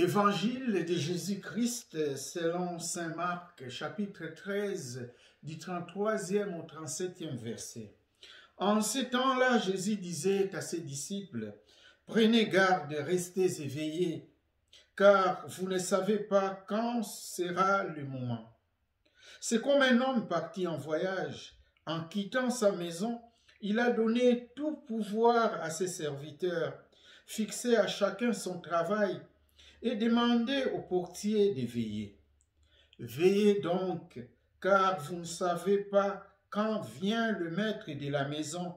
Évangile de Jésus-Christ selon saint Marc, chapitre 13, du 33e au 37e verset. En ces temps-là, Jésus disait à ses disciples, « Prenez garde, restez éveillés, car vous ne savez pas quand sera le moment. » C'est comme un homme parti en voyage. En quittant sa maison, il a donné tout pouvoir à ses serviteurs, fixé à chacun son travail, et demandez au portier de veiller. Veillez donc, car vous ne savez pas quand vient le maître de la maison,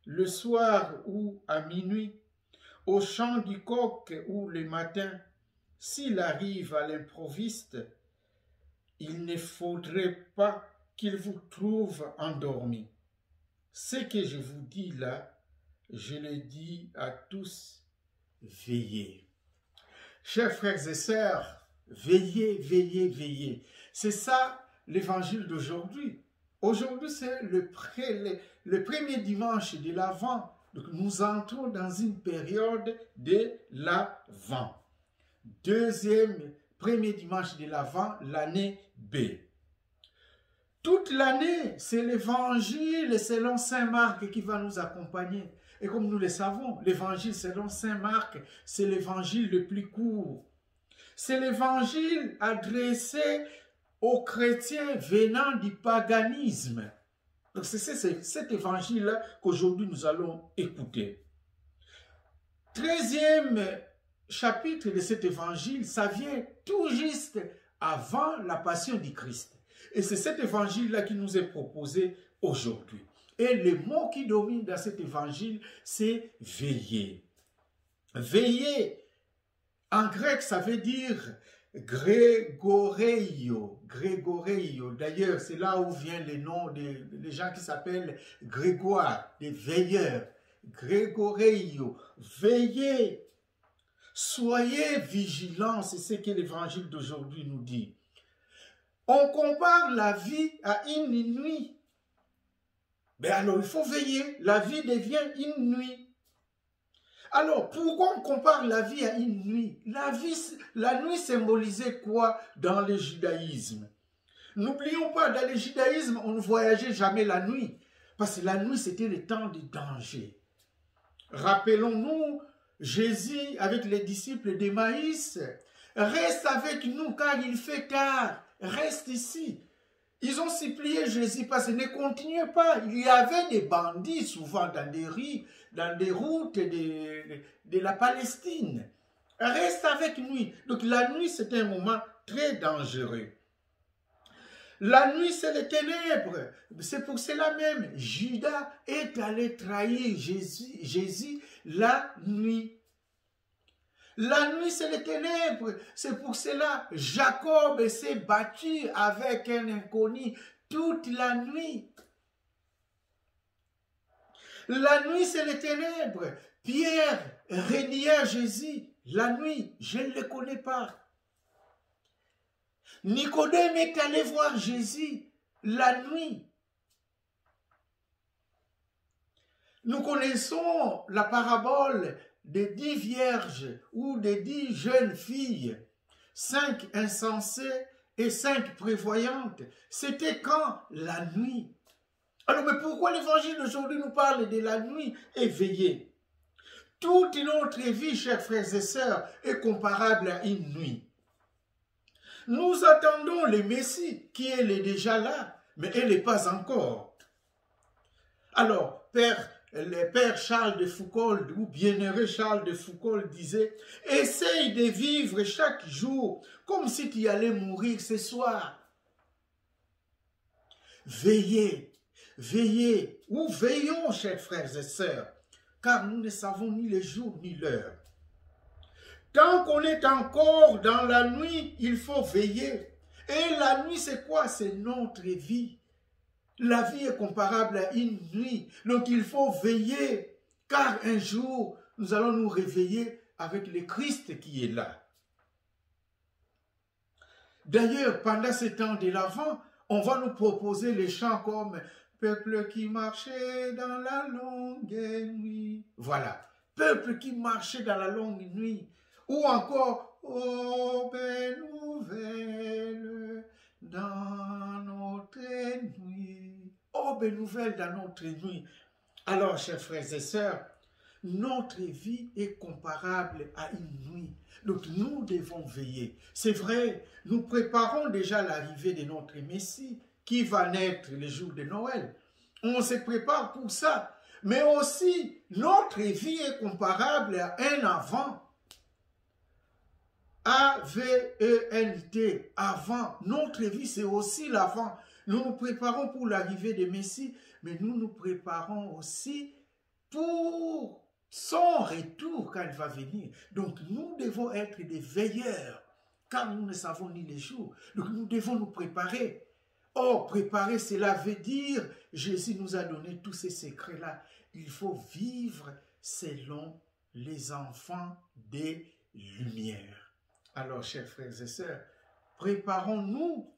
le soir ou à minuit, au chant du coq ou le matin. S'il arrive à l'improviste, il ne faudrait pas qu'il vous trouve endormi. Ce que je vous dis là, je le dis à tous, veillez. Chers frères et sœurs, veillez, veillez, veillez. C'est ça l'évangile d'aujourd'hui. Aujourd'hui, c'est le premier dimanche de l'Avent. Donc, nous entrons dans une période de l'Avent. Premier dimanche de l'Avent, l'année B. Toute l'année, c'est l'évangile selon saint Marc qui va nous accompagner. Et comme nous le savons, l'évangile selon saint Marc, c'est l'évangile le plus court. C'est l'évangile adressé aux chrétiens venant du paganisme. Donc c'est cet évangile-là qu'aujourd'hui nous allons écouter. 13e chapitre de cet évangile, ça vient tout juste avant la passion du Christ. Et c'est cet évangile-là qui nous est proposé aujourd'hui. Et le mot qui domine dans cet évangile, c'est veiller. Veiller, en grec, ça veut dire Grégoreio. Grégoreio. D'ailleurs, c'est là où vient le nom des gens qui s'appellent Grégoire, des veilleurs. Grégoreio. Veillez. Soyez vigilants, c'est ce que l'évangile d'aujourd'hui nous dit. On compare la vie à une nuit. Mais alors, il faut veiller. La vie devient une nuit. Alors, pourquoi on compare la vie à une nuit? La nuit symbolisait quoi dans le judaïsme? N'oublions pas, dans le judaïsme, on ne voyageait jamais la nuit. Parce que la nuit, c'était le temps de danger. Rappelons-nous, Jésus, avec les disciples d'Emmaüs, reste avec nous car il fait tard. Reste ici. Ils ont supplié Jésus parce qu'il ne continuait pas. Il y avait des bandits souvent dans des rues, dans des routes de la Palestine. Reste avec nous. Donc la nuit, c'est un moment très dangereux. La nuit, c'est les ténèbres. C'est pour cela même, Judas est allé trahir Jésus la nuit. La nuit, c'est les ténèbres. C'est pour cela Jacob s'est battu avec un inconnu toute la nuit. La nuit, c'est les ténèbres. Pierre renia Jésus. La nuit, je ne le connais pas. Nicodème est allé voir Jésus la nuit. Nous connaissons la parabole des 10 vierges ou des 10 jeunes filles, 5 insensées et 5 prévoyantes. C'était quand? La nuit. Alors, mais pourquoi l'évangile d'aujourd'hui nous parle de la nuit éveillée? Toute notre vie, chers frères et sœurs, est comparable à une nuit. Nous attendons le Messie qui est déjà là, mais elle n'est pas encore. Alors, le père Charles de Foucault, ou bienheureux Charles de Foucault disait, « Essaye de vivre chaque jour comme si tu allais mourir ce soir. » Veillez, veillez, ou veillons, chers frères et sœurs, car nous ne savons ni le jour ni l'heure. Tant qu'on est encore dans la nuit, il faut veiller. Et la nuit, c'est quoi? C'est notre vie. La vie est comparable à une nuit. Donc, il faut veiller. Car un jour, nous allons nous réveiller avec le Christ qui est là. D'ailleurs, pendant ce temps de l'Avent, on va nous proposer les chants comme « Peuple qui marchait dans la longue nuit ». Voilà. Peuple qui marchait dans la longue nuit. Ou encore, Oh, belle nouvelle dans notre nuit. Oh, belle nouvelle dans notre nuit. Alors, chers frères et sœurs, notre vie est comparable à une nuit. Donc, nous devons veiller. C'est vrai, nous préparons déjà l'arrivée de notre Messie qui va naître le jour de Noël. On se prépare pour ça. Mais aussi, notre vie est comparable à un avant. A-V-E-N-T, avant. Notre vie, c'est aussi l'avant. Nous nous préparons pour l'arrivée de Messie, mais nous nous préparons aussi pour son retour quand il va venir. Donc, nous devons être des veilleurs, car nous ne savons ni les jours. Donc, nous devons nous préparer. Or, préparer, cela veut dire, Jésus nous a donné tous ces secrets-là. Il faut vivre selon les enfants des lumières. Alors, chers frères et sœurs, préparons-nous,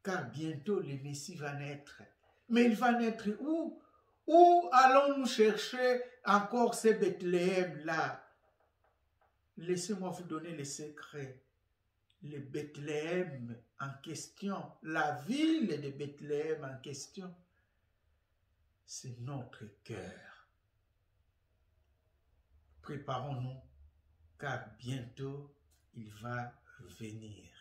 car bientôt le Messie va naître. Mais il va naître où? Où allons-nous chercher encore ces Bethléem-là? Laissez-moi vous donner les secrets. Le Bethléem en question, la ville de Bethléem en question, c'est notre cœur. Préparons-nous, car bientôt il va venir.